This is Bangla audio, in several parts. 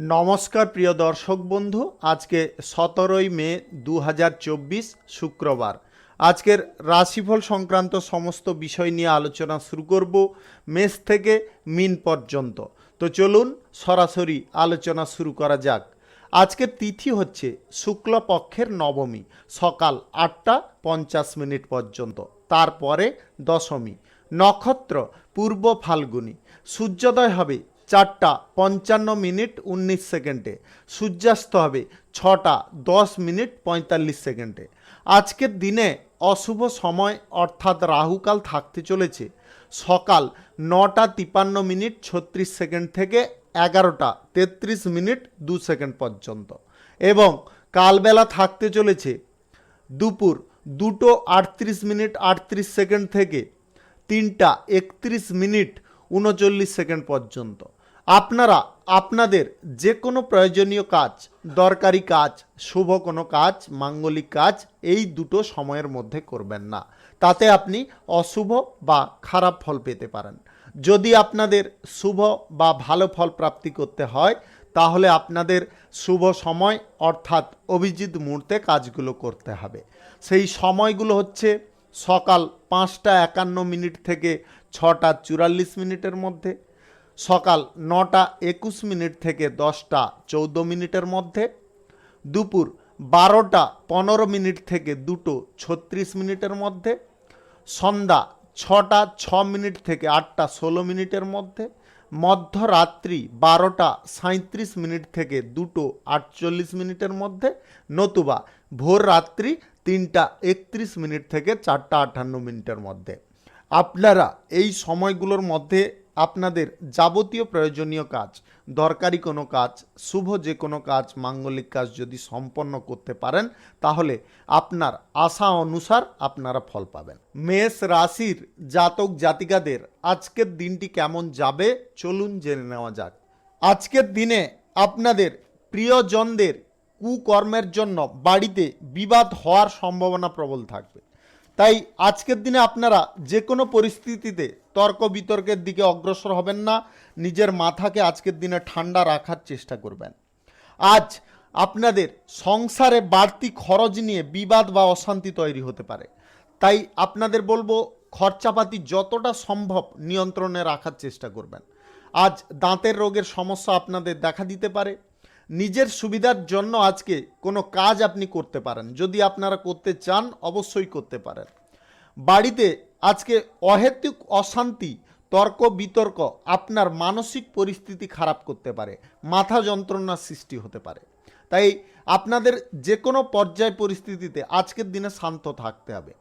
নমস্কার প্রিয় দর্শক বন্ধু, আজকে 17ই মে 2024 শুক্রবার। আজকের রাশিফল সংক্রান্ত সমস্ত বিষয় নিয়ে আলোচনা শুরু করব মেষ থেকে মিন পর্যন্ত। তো চলুন সরাসরি আলোচনা শুরু করা যাক। আজকের তিথি হচ্ছে শুক্লপক্ষের নবমী, সকাল 8টা 50 পর্যন্ত, তারপরে দশমী। নক্ষত্র পূর্ব ফাল্গুনী। সূর্যোদয় হবে 4টা 55 19 সূর্যাস্ত হবে 6টা 10 45। আজকের দিনে অশুভ সময় অর্থাৎ রাহুকাল থাকতে চলেছে সকাল 9টা 53 থেকে 11টা 33 পর্যন্ত, এবং কালবেলা থাকতে চলেছে দুপুর 2টো 38 থেকে 3টা 31 পর্যন্ত। আপনারা আপনাদের যে কোনো প্রয়োজনীয় কাজ, দরকারি কাজ, শুভ কোনো কাজ, মাঙ্গলিক কাজ এই দুটো সময়ের মধ্যে করবেন না, তাতে আপনি অশুভ বা খারাপ ফল পেতে পারেন। যদি আপনাদের শুভ বা ভালো ফল প্রাপ্তি করতে হয় তাহলে আপনাদের শুভ সময় অর্থাৎ অভিজিৎ মুহূর্তে কাজগুলো করতে হবে। সেই সময়গুলো হচ্ছে সকাল 5টা 51 থেকে 6টা 44 মধ্যে, সকাল 9টা 21 থেকে 10টা 14 মধ্যে, দুপুর 12টা 15 থেকে 2টো 36 মধ্যে, সন্ধ্যা 6টা 6 থেকে 8টা 16 মধ্যে, মধ্যরাত্রি 12টা 37 থেকে 2টো 48 মধ্যে, নতুবা ভোর রাত্রি 3টা 31 থেকে 4টা 58 মধ্যে। আপনারা এই সময়গুলোর মধ্যে আপনাদের যাবতীয় প্রয়োজনীয় কাজ, দরকারি কোনো কাজ, শুভ যে কোনো কাজ, মাঙ্গলিক কাজ যদি সম্পন্ন করতে পারেন তাহলে আপনার আশা অনুসার আপনারা ফল পাবেন। মেষ রাশির জাতক জাতিকাদের আজকের দিনটি কেমন যাবে চলুন জেনে নেওয়া যাক। আজকের দিনে আপনাদের প্রিয়জনদের কুকর্মের জন্য বাড়িতে বিবাদ হওয়ার সম্ভাবনা প্রবল থাকবে। তাই আজকের দিনে আপনারা যে কোনো পরিস্থিতিতে তর্ক বিতর্কের দিকে অগ্রসর হবেন না, নিজের মাথাকে আজকের দিনে ঠান্ডা রাখার চেষ্টা করবেন। আজ আপনাদের সংসারে বাড়তি খরচ নিয়ে বিবাদ বা অশান্তি তৈরি হতে পারে, তাই আপনাদের বলবো খরচাপাতি যতটা সম্ভব নিয়ন্ত্রণে রাখার চেষ্টা করবেন। আজ দাঁতের রোগের সমস্যা আপনাদের দেখা দিতে পারে। নিজের সুবিধার জন্য আজকে কোনো কাজ আপনি করতে পারেন, যদি আপনারা করতে চান অবশ্যই করতে পারেন। বাড়িতে আজকে অহেতুক অশান্তি, তর্ক বিতর্ক আপনার মানসিক পরিস্থিতি খারাপ করতে পারে, মাথা যন্ত্রণার সৃষ্টি হতে পারে। তাই আপনাদের যে কোনো পর্যায় পরিস্থিতিতে আজকের দিনে শান্ত থাকতে হবে।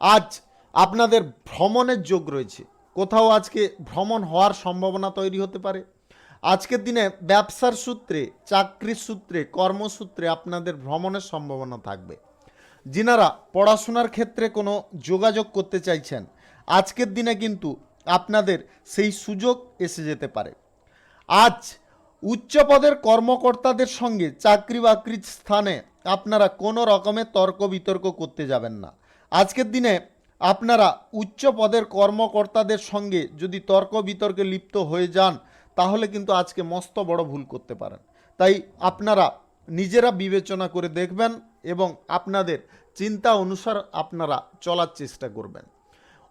আজ আপনাদের ভ্রমণের যোগ রয়েছে, কোথাও আজকে ভ্রমণ হওয়ার সম্ভাবনা তৈরি হতে পারে। আজকের দিনে ব্যবসার সূত্রে, চাকরির সূত্রে, কর্মসূত্রে আপনাদের ভ্রমণের সম্ভাবনা থাকবে। যিনারা পড়াশোনার ক্ষেত্রে কোনো যোগাযোগ করতে চাইছেন আজকের দিনে কিন্তু আপনাদের সেই সুযোগ এসে যেতে পারে। আজ উচ্চ পদের কর্মকর্তাদের সঙ্গে চাকরি বাকরির স্থানে আপনারা কোনো রকমের তর্ক বিতর্ক করতে যাবেন না। আজকের দিনে আপনারা উচ্চ পদের কর্মকর্তাদের সঙ্গে যদি তর্ক বিতর্কে লিপ্ত হয়ে যান তাহলে কিন্তু আজকে মস্ত বড় ভুল করতে পারেন। তাই আপনারা নিজেরা বিবেচনা করে দেখবেন এবং আপনাদের চিন্তা অনুসার আপনারা চলার চেষ্টা করবেন।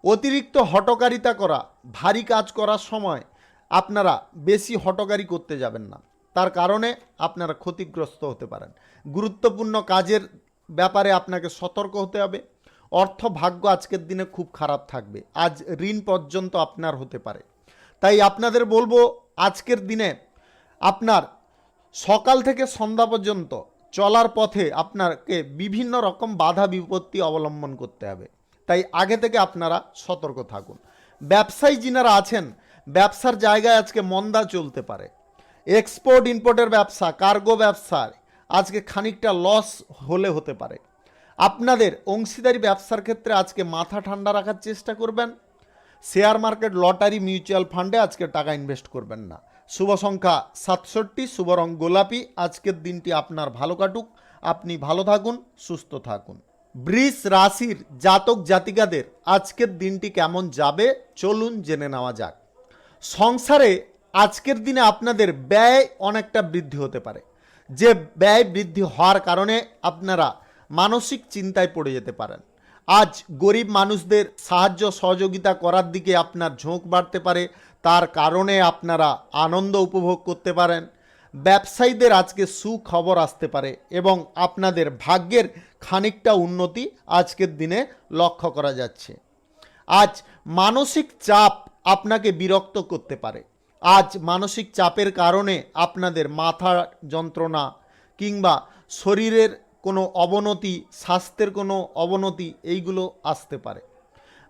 অতিরিক্ত হঠকারিতা করা, ভারী কাজ করার সময় আপনারা বেশি হঠকারি করতে যাবেন না, তার কারণে আপনারা ক্ষতিগ্রস্ত হতে পারেন। গুরুত্বপূর্ণ কাজের ব্যাপারে আপনাকে সতর্ক হতে হবে। অর্থ ভাগ্য আজকের দিনে খুব খারাপ থাকবে, আজ ঋণ পর্যন্ত আপনার হতে পারে। তাই আপনাদের বলবো আজকের দিনে আপনার সকাল থেকে সন্ধ্যা পর্যন্ত চলার পথে আপনাকে বিভিন্ন রকম বাধা বিপত্তি অবলম্বন করতে হবে, তাই আগে থেকে আপনারা সতর্ক থাকুন। ব্যবসায়ী যিনারা আছেন ব্যবসার জায়গায় আজকে মন্দা চলতে পারে। এক্সপোর্ট ইম্পোর্টের ব্যবসা, কার্গো ব্যবসায় আজকে খানিকটা লস হতে পারে। আপনাদের অংশীদারি ব্যবসার ক্ষেত্রে আজকে মাথা ঠান্ডা রাখার চেষ্টা করবেন। শেয়ার মার্কেট, লটারি, মিউচুয়াল ফান্ডে আজকে টাকা ইনভেস্ট করবেন না। শুভ সংখ্যা 67, শুভ রং গোলাপি। আজকের দিনটি আপনার ভালো কাটুক, আপনি ভালো থাকুন, সুস্থ থাকুন। বৃষ রাশির জাতক জাতিকাদের আজকের দিনটি কেমন যাবে চলুন জেনে নেওয়া যাক। সংসারে আজকের দিনে আপনাদের ব্যয় অনেকটা বৃদ্ধি হতে পারে, যে ব্যয় বৃদ্ধি হওয়ার কারণে আপনারা মানসিক চিন্তায় পড়ে যেতে পারেন। আজ গরিব মানুষদের সাহায্য সহযোগিতা করার দিকে আপনার ঝোঁক বাড়তে পারে, তার কারণে আপনারা আনন্দ উপভোগ করতে পারেন। ব্যবসায়ীদের আজকে সুখবর আসতে পারে এবং আপনাদের ভাগ্যের খানিকটা উন্নতি আজকের দিনে লক্ষ্য করা যাচ্ছে। আজ মানসিক চাপ আপনাকে বিরক্ত করতে পারে। আজ মানসিক চাপের কারণে আপনাদের মাথা যন্ত্রণা কিংবা শরীরের কোনো অবনতি, স্বাস্থ্যের কোনো অবনতি এইগুলো আসতে পারে।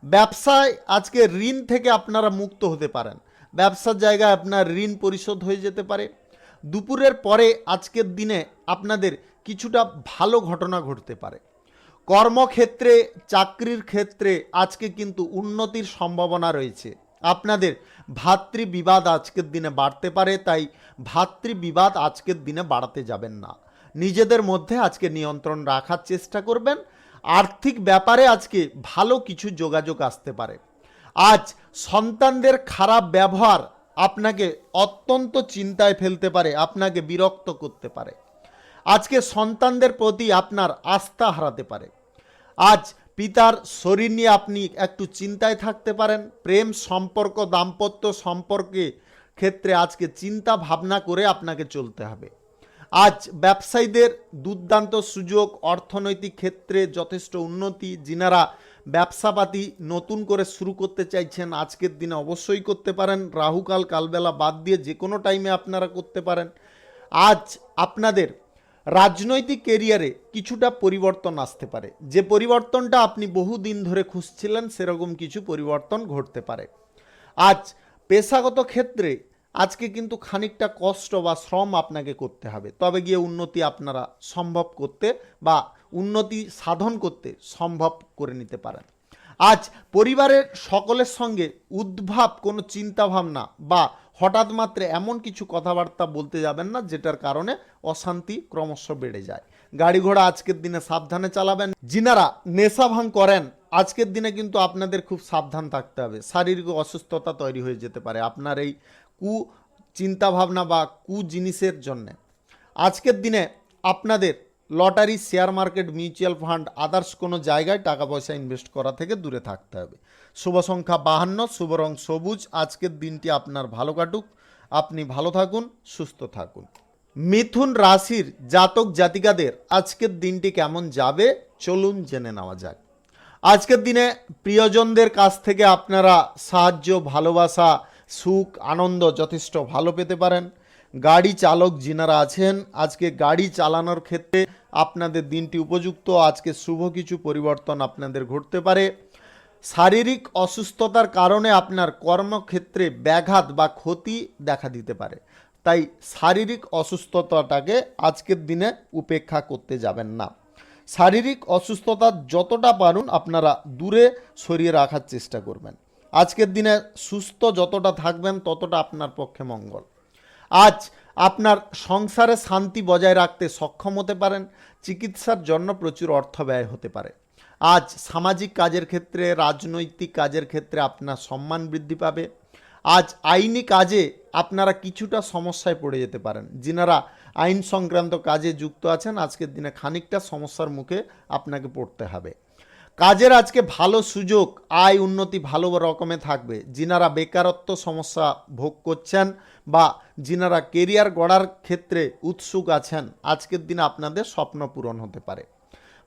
ব্যবসায় আজকে ঋণ থেকে আপনারা মুক্ত হতে পারেন। ব্যবসার জায়গায় আপনার ঋণ পরিশোধ হয়ে যেতে পারে। দুপুরের পরে আজকের দিনে আপনাদের কিছুটা ভালো ঘটনা ঘটতে পারে। কর্মক্ষেত্রে, চাকরির ক্ষেত্রে আজকে কিন্তু উন্নতির সম্ভাবনা রয়েছে। আপনাদের ভাতৃবিবাদ আজকের দিনে বাড়তে পারে, তাই ভাতৃবিবাদ আজকের দিনে বাড়াতে যাবেন না। নিজেদের মধ্যে আজকে নিয়ন্ত্রণ রাখার চেষ্টা করবেন। আর্থিক ব্যাপারে আজকে ভালো কিছু যোগাযোগ আসতে পারে। আজ সন্তানদের খারাপ ব্যবহার আপনাকে অত্যন্ত চিন্তায় ফেলতে পারে, আপনাকে বিরক্ত করতে পারে। আজকে সন্তানদের প্রতি আপনার আস্থা হারাতে পারে। আজ পিতার শরীর নিয়ে আপনি একটু চিন্তায় থাকতে পারেন। প্রেম সম্পর্ক, দাম্পত্য সম্পর্কে ক্ষেত্রে আজকে চিন্তা ভাবনা করে আপনাকে চলতে হবে। আজ ব্যবসায়ীদের দুর্দান্ত সুযোগ, অর্থনৈতিক ক্ষেত্রে যথেষ্ট উন্নতি। যিনারা ব্যবসাপাতি নতুন করে শুরু করতে চাইছেন আজকের দিনে অবশ্যই করতে পারেন। রাহুকাল কালবেলা বাদ দিয়ে যে কোনো টাইমে আপনারা করতে পারেন। আজ আপনাদের রাজনৈতিক কেরিয়ারে কিছুটা পরিবর্তন আসতে পারে। যে পরিবর্তনটা আপনি বহুদিন ধরে খুঁজছিলেন সেরকম কিছু পরিবর্তন ঘটতে পারে। আজ পেশাগত ক্ষেত্রে আজকে কিন্তু খানিকটা কষ্ট বা শ্রম আপনাকে করতে হবে, তবে গিয়ে উন্নতি আপনারা সম্ভব করতে বা উন্নতি সাধন করতে সম্ভব করে নিতে পারেন। আজ পরিবারের সকলের সঙ্গে উদ্ভব কোনো চিন্তাভাবনা বা হঠাৎ মাত্রে এমন কিছু কথাবার্তা বলতে যাবেন না যেটার কারণে অশান্তি ক্রমশ বেড়ে যায়। গাড়ি ঘোড়া আজকের দিনে সাবধানে চালাবেন। যিনারা নেশা ভাঙ করেন আজকের দিনে কিন্তু আপনাদের খুব সাবধান থাকতে হবে। শারীরিক অসুস্থতা তৈরি হয়ে যেতে পারে আপনার এই কু চিন্তাভাবনা বা কু জিনিসের জন্যে। আজকের দিনে আপনাদের lottery, share market, mutual fund, others কোনো জায়গায় টাকা পয়সা ইনভেস্ট করা থেকে দূরে থাকতে হবে। শুভ সংখ্যা 52, শুভ রং সবুজ। আজকের দিনটি আপনার ভালো কাটুক, আপনি ভালো থাকুন, সুস্থ থাকুন। মিথুন রাশির জাতক জাতিকাদের আজকের দিনটি কেমন যাবে চলুন জেনে নেওয়া যাক। আজকের দিনে প্রিয়জনদের কাছ থেকে আপনারা সাহায্য, ভালোবাসা, সুখ, আনন্দ যথেষ্ট ভালো পেতে পারেন। গাড়ি চালক যিনারা আছেন আজকে গাড়ি চালানোর ক্ষেত্রে আপনাদের দিনটি উপযুক্ত। আজকে শুভ কিছু পরিবর্তন আপনাদের ঘটতে পারে। শারীরিক অসুস্থতার কারণে আপনার কর্মক্ষেত্রে ব্যাঘাত বা ক্ষতি দেখা দিতে পারে, তাই শারীরিক অসুস্থতাটাকে আজকের দিনে উপেক্ষা করতে যাবেন না। শারীরিক অসুস্থতা যতটা পারুন আপনারা দূরে সরিয়ে রাখার চেষ্টা করবেন। আজকের দিনে সুস্থ যতটা থাকবেন ততটা আপনার পক্ষে মঙ্গল। আজ আপনার সংসারে শান্তি বজায় রাখতে সক্ষম হতে পারেন। চিকিৎসার জন্য প্রচুর অর্থ ব্যয় হতে পারে। আজ সামাজিক কাজের ক্ষেত্রে, রাজনৈতিক কাজের ক্ষেত্রে আপনার সম্মান বৃদ্ধি পাবে। আজ আইনি কাজে আপনারা কিছুটা সমস্যায় পড়ে যেতে পারেন। যিনারা আইন সংক্রান্ত কাজে যুক্ত আছেন আজকের দিনে খানিকটা সমস্যার মুখে আপনাকে পড়তে হবে। কাজের আজকে ভালো সুযোগ, আয় উন্নতি ভালো রকমে থাকবে। যিনারা বেকারত্ব সমস্যা ভোগ করছেন বা যিনারা কেরিয়ার গড়ার ক্ষেত্রে উৎসুক আছেন আজকের দিনে আপনাদের স্বপ্ন পূরণ হতে পারে।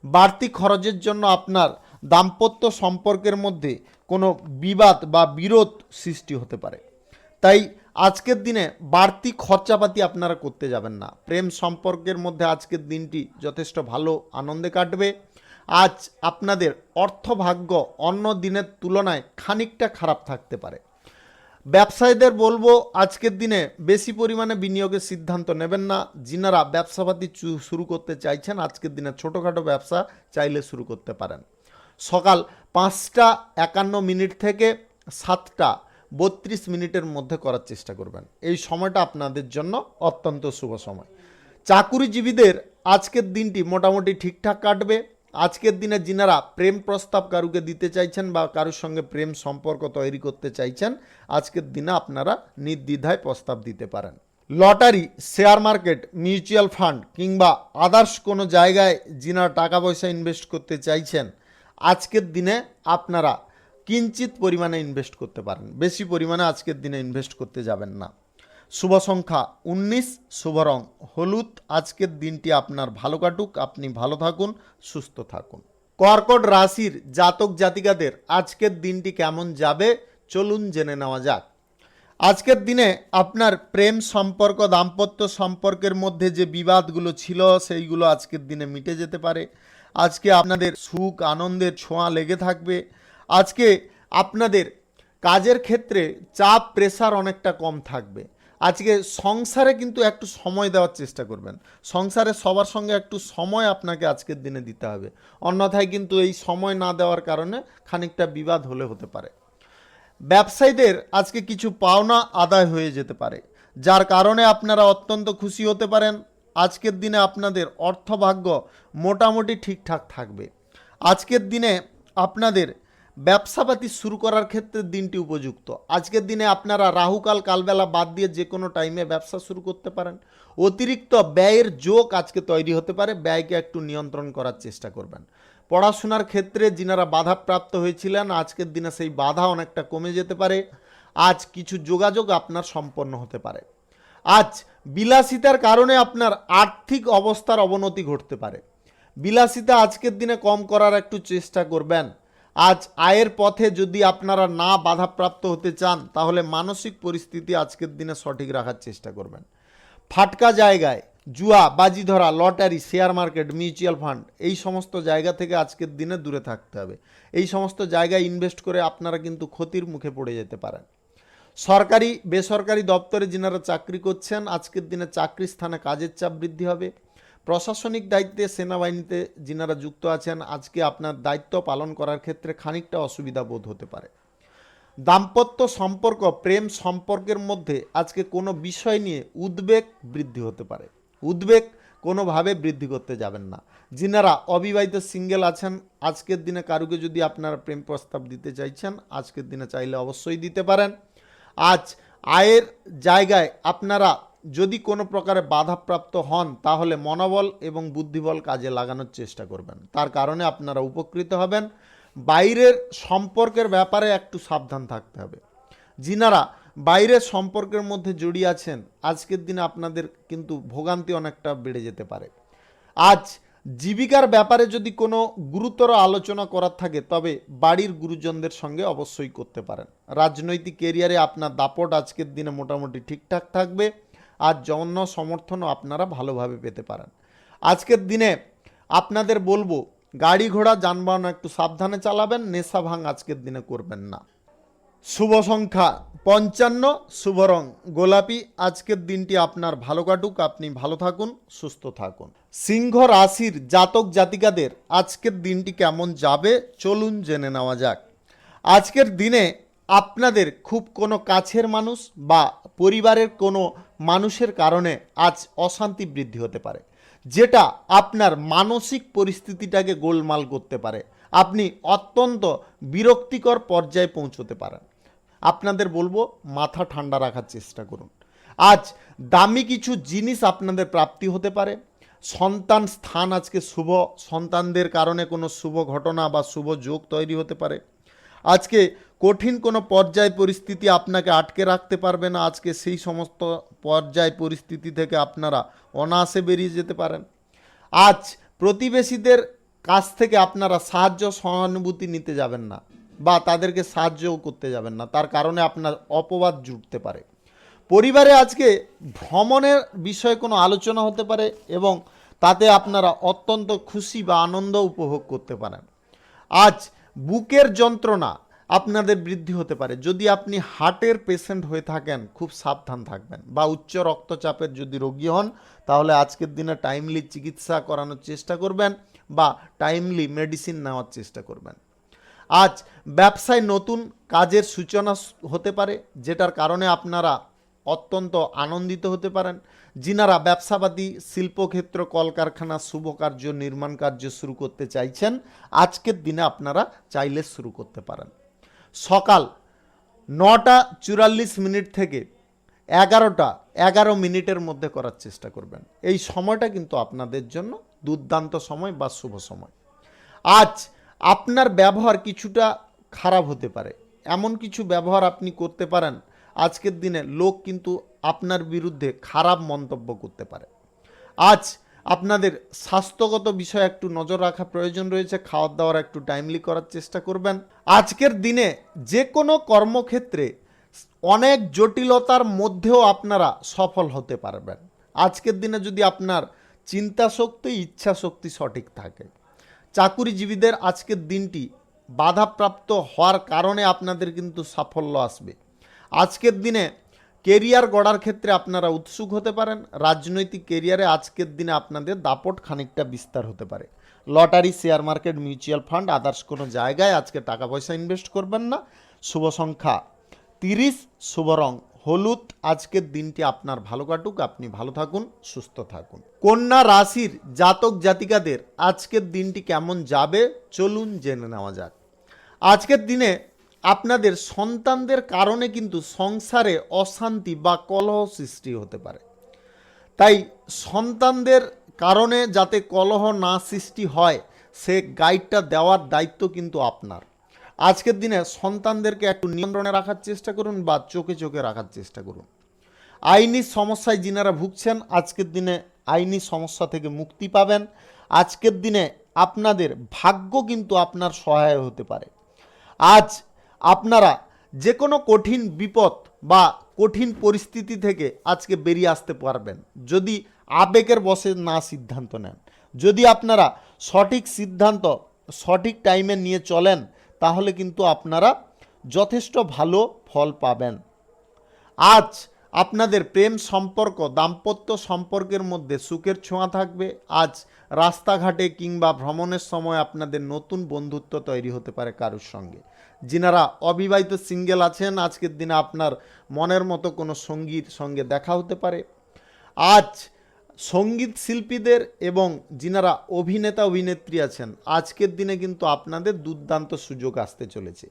বাড়তি খরচের জন্য আপনার দাম্পত্য সম্পর্কের মধ্যে কোনো বিবাদ বা বিরোধ সৃষ্টি হতে পারে, তাই আজকের দিনে বাড়তি খরচাপাতি আপনারা করতে যাবেন না। প্রেম সম্পর্কের মধ্যে আজকের দিনটি যথেষ্ট ভালো আনন্দে কাটবে। আজ আপনাদের অর্থভাগ্য অন্য দিনের তুলনায় খানিকটা খারাপ থাকতে পারে। ব্যবসায়ীদের বলবো আজকের দিনে বেশি পরিমাণে বিনিয়োগের সিদ্ধান্ত নেবেন না। যিনারা ব্যবসাপাতি শুরু করতে চাইছেন আজকের দিনে ছোটোখাটো ব্যবসা চাইলে শুরু করতে পারেন। সকাল 5টা 51 থেকে 7টা 32 মধ্যে করার চেষ্টা করবেন। এই সময়টা আপনাদের জন্য অত্যন্ত শুভ সময়। চাকুরিজীবীদের আজকের দিনটি মোটামুটি ঠিকঠাক কাটবে। আজকের দিনে যিনারা প্রেম প্রস্তাব কারুকে দিতে চাইছেন বা কারোর সঙ্গে প্রেম সম্পর্ক তৈরি করতে চাইছেন, আজকের দিনে আপনারা নির্দ্বিধায় প্রস্তাব দিতে পারেন। Lottery, share market, mutual fund কিংবা আদার্স কোনো জায়গায় যিনারা টাকা পয়সা ইনভেস্ট করতে চাইছেন, আজকের দিনে আপনারা কিঞ্চিত পরিমাণে ইনভেস্ট করতে পারেন, বেশি পরিমাণে আজকের দিনে ইনভেস্ট করতে যাবেন না। শুভ সংখ্যা 19, শুভ রং হলুদ। আজকের দিনটি আপনার ভালো কাটুক, আপনি ভালো থাকুন, সুস্থ থাকুন। কর্কট রাশির জাতক জাতিকাদের আজকের দিনটি কেমন যাবে চলুন জেনে নেওয়া যাক। আজকের দিনে আপনার প্রেম সম্পর্ক, দাম্পত্য সম্পর্কের মধ্যে যে বিবাদগুলো ছিল সেইগুলো আজকের দিনে মিটে যেতে পারে। আজকে আপনাদের সুখ আনন্দের ছোঁয়া লেগে থাকবে। আজকে আপনাদের কাজের ক্ষেত্রে চাপ প্রেসার অনেকটা কম থাকবে। আজকে সংসারে কিন্তু একটু সময় দেওয়ার চেষ্টা করবেন, সংসারে সবার সঙ্গে একটু সময় আপনাকে আজকের দিনে দিতে হবে, অন্যথায় কিন্তু এই সময় না দেওয়ার কারণে খানিকটা বিবাদ হতে পারে। ব্যবসায়ীদের আজকে কিছু পাওনা আদায় হয়ে যেতে পারে, যার কারণে আপনারা অত্যন্ত খুশি হতে পারেন। আজকের দিনে আপনাদের অর্থভাগ্য মোটামুটি ঠিকঠাক থাকবে। আজকের দিনে আপনাদের ব্যবসাপাতি শুরু করার ক্ষেত্রে দিনটি উপযুক্ত। আজকের দিনে আপনারা রাহুকাল কালবেলা বাদ দিয়ে যে কোনো টাইমে ব্যবসা শুরু করতে পারেন। অতিরিক্ত ব্যয়ের যোগ আজকে তৈরি হতে পারে, ব্যয়কে একটু নিয়ন্ত্রণ করার চেষ্টা করবেন। পড়াশোনার ক্ষেত্রে যিনারা বাধাপ্রাপ্ত হয়েছিলেন, আজকের দিনে সেই বাধা অনেকটা কমে যেতে পারে। আজ কিছু যোগাযোগ আপনার সম্পন্ন হতে পারে। আজ বিলাসিতার কারণে আপনার আর্থিক অবস্থার অবনতি ঘটতে পারে। বিলাসিতা আজকের দিনে কম করার একটু চেষ্টা করবেন। আজ আয়ের পথে যদি আপনারা না বাধাপ্রাপ্ত হতে চান, তাহলে মানসিক পরিস্থিতি আজকের দিনে সঠিক রাখার চেষ্টা করবেন। ফাটকা জায়গায় জুয়া, বাজি ধরা, lottery, share market, mutual fund এই সমস্ত জায়গা থেকে আজকের দিনে দূরে থাকতে হবে। এই সমস্ত জায়গায় ইনভেস্ট করে আপনারা কিন্তু ক্ষতির মুখে পড়ে যেতে পারেন। সরকারি বেসরকারি দপ্তরে যিনারা চাকরি করছেন, আজকের দিনে চাকরির স্থানে কাজের চাপ বৃদ্ধি হবে। প্রশাসনিক দায়িত্বে সেনাবাহিনীতে যিনারা যুক্ত আছেন, আজকে আপনার দায়িত্ব পালন করার ক্ষেত্রে খানিকটা অসুবিধা বোধ হতে পারে। দাম্পত্য সম্পর্ক, প্রেম সম্পর্কের মধ্যে আজকে কোনো বিষয় নিয়ে উদ্বেগ বৃদ্ধি হতে পারে। উদ্বেগ কোনোভাবে বৃদ্ধি করতে যাবেন না। যিনারা অবিবাহিত সিঙ্গেল আছেন, আজকের দিনে কারুকে যদি আপনারা প্রেম প্রস্তাব দিতে চাইছেন, আজকের দিনে চাইলে অবশ্যই দিতে পারেন। আজ আয়ের জায়গায় আপনারা যদি কোনো প্রকারে বাধাপ্রাপ্ত হন, তাহলে মনোবল এবং বুদ্ধিবল কাজে লাগানোর চেষ্টা করবেন, তার কারণে আপনারা উপকৃত হবেন। বাইরের সম্পর্কের ব্যাপারে একটু সাবধান থাকতে হবে। যিনারা বাইরের সম্পর্কের মধ্যে জড়িয়ে আছেন, আজকের দিনে আপনাদের কিন্তু ভোগান্তি অনেকটা বেড়ে যেতে পারে। আজ জীবিকার ব্যাপারে যদি কোনো গুরুতর আলোচনা করার থাকে, তবে বাড়ির গুরুজনদের সঙ্গে অবশ্যই করতে পারেন। রাজনৈতিক কেরিয়ারে আপনার দাপট আজকের দিনে মোটামুটি ঠিকঠাক থাকবে। আর জন্য সমর্থনও আপনারা ভালোভাবে পেতে পারেন। আজকের দিনে আপনাদের বলবো, গাড়ি ঘোড়া যানবাহন একটু সাবধানে চালাবেন, নেশা ভাঙ আজকের দিনে করবেন না। শুভ সংখ্যা 55, শুভ রং গোলাপি। আজকের দিনটি আপনার ভালো কাটুক, আপনি ভালো থাকুন, সুস্থ থাকুন। সিংহ রাশির জাতক জাতিকাদের আজকের দিনটি কেমন যাবে চলুন জেনে নেওয়া যাক। আজকের দিনে আপনাদের খুব কোনো কাছের মানুষ বা পরিবারের কোনো মানুষের কারণে আজ অশান্তি বৃদ্ধি হতে পারে, যেটা আপনার মানসিক পরিস্থিতিটাকে গোলমাল করতে পারে। আপনি অত্যন্ত বিরক্তিকর পর্যায়ে পৌঁছতে পারেন। আপনাদের বলবো, মাথা ঠান্ডা রাখার চেষ্টা করুন। আজ দামি কিছু জিনিস আপনাদের প্রাপ্তি হতে পারে। সন্তান স্থান আজকে শুভ, সন্তানদের কারণে কোনো শুভ ঘটনা বা শুভ যোগ তৈরি হতে পারে। আজকে কঠিন কোনো পর্যায় পরিস্থিতি আপনাকে আটকে রাখতে পারবে না। আজকে সেই সমস্ত পর্যায় পরিস্থিতি থেকে আপনারা অনায়াসে বেরিয়ে যেতে পারেন। আজ প্রতিবেশীদের কাছ থেকে আপনারা সাহায্য সহানুভূতি নিতে যাবেন না বা তাদেরকে সাহায্যও করতে যাবেন না, তার কারণে আপনার অপবাদ জুটতে পারে। পরিবারে আজকে ভ্রমণের বিষয়ে কোনো আলোচনা হতে পারে এবং তাতে আপনারা অত্যন্ত খুশি বা আনন্দ উপভোগ করতে পারেন। আজ বুকের যন্ত্রণা আপনাদের বৃদ্ধি হতে পারে। যদি আপনি হার্টের পেশেন্ট হয়ে থাকেন, খুব সাবধান থাকবেন, বা উচ্চ রক্তচাপের যদি রোগী হন, তাহলে আজকের দিনে টাইমলি চিকিৎসা করানোর চেষ্টা করবেন বা টাইমলি মেডিসিন নেওয়ার চেষ্টা করবেন। আজ ব্যবসায় নতুন কাজের সূচনা হতে পারে, যেটার কারণে আপনারা অত্যন্ত আনন্দিত হতে পারেন। যিনারা ব্যবসাবাদী, শিল্পক্ষেত্র, কলকারখানা, শুভ কার্য, নির্মাণ কার্য শুরু করতে চাইছেন, আজকের দিনে আপনারা চাইলে শুরু করতে পারেন। সকাল 9:44 থেকে 11:11 মধ্যে করার চেষ্টা করবেন। এই সময়টা কিন্তু আপনাদের জন্য দুর্দান্ত সময় বা শুভ সময়। আজ আপনার ব্যবহার কিছুটা খারাপ হতে পারে, এমন কিছু ব্যবহার আপনি করতে পারেন আজকের দিনে লোক কিন্তু আপনার বিরুদ্ধে খারাপ মন্তব্য করতে পারে। আজ আপনাদের স্বাস্থ্যগত বিষয়ে একটু নজর রাখা প্রয়োজন রয়েছে, খাওয়ার দাওয়ার একটু টাইমলি করার চেষ্টা করবেন। আজকের দিনে যে কোনো কর্মক্ষেত্রে অনেক জটিলতার মধ্যেও আপনারা সফল হতে পারবেন। আজকের দিনে যদি আপনার চিন্তা শক্তি, ইচ্ছা শক্তি সঠিক থাকে, চাকুরিজীবীদের আজকের দিনটি বাধাপ্রাপ্ত হওয়ার কারণে আপনাদের কিন্তু সাফল্য আসবে। আজকের দিনে কেরিয়ার গড়ার ক্ষেত্রে আপনারা উৎসুক হতে পারেন। রাজনৈতিক কেরিয়ারে আজকের দিনে আপনাদের দাপট খানিকটা বিস্তার হতে পারে। Lottery, share market, mutual fund, others কোনো জায়গায় আজকে টাকা পয়সা ইনভেস্ট করবেন না। শুভ সংখ্যা 30, শুভ রং হলুদ। আজকের দিনটি আপনার ভালো কাটুক, আপনি ভালো থাকুন, সুস্থ থাকুন। কন্যা রাশির জাতক জাতিকাদের আজকের দিনটি কেমন যাবে চলুন জেনে নেওয়া যাক। আজকের দিনে আপনাদের সন্তানদের কারণে কিন্তু সংসারে অশান্তি বা কলহ সৃষ্টি হতে পারে। তাই সন্তানদের কারণে যাতে কলহ না সৃষ্টি হয় সে গাইডটা দেওয়ার দায়িত্ব কিন্তু আপনার। আজকের দিনে সন্তানদেরকে একটু নিয়ন্ত্রণে রাখার চেষ্টা করুন বা চোখে চোখে রাখার চেষ্টা করুন। আইনি সমস্যায় যিনারা ভুগছেন আজকের দিনে আইনি সমস্যা থেকে মুক্তি পাবেন। আজকের দিনে আপনাদের ভাগ্য কিন্তু আপনার সহায় হতে পারে। আজ আপনারা যে কোনো কঠিন বিপদ বা কঠিন পরিস্থিতি থেকে আজকে বেরিয়ে আসতে পারবেন যদি আবেগের বশে না সিদ্ধান্ত নেন। যদি আপনারা সঠিক সিদ্ধান্ত সঠিক টাইমে নিয়ে চলেন তাহলে কিন্তু আপনারা যথেষ্ট ভালো ফল পাবেন। আজ আপনাদের প্রেম সম্পর্ক, দাম্পত্য সম্পর্কের মধ্যে সুখের ছোঁয়া থাকবে। আজ রাস্তাঘাটে কিংবা ভ্রমণের সময় আপনাদের নতুন বন্ধুত্ব তৈরি হতে পারে কারোর সঙ্গে। যিনারা অবিবাহিত সিঙ্গেল আছেন আজকের দিনে আপনার মনের মতো কোনো সঙ্গীর সঙ্গে দেখা হতে পারে। আজ সঙ্গীত শিল্পীদের এবং যিনারা অভিনেতা অভিনেত্রী আছেন আজকের দিনে কিন্তু আপনাদের দুর্দান্ত সুযোগ আসতে চলেছে।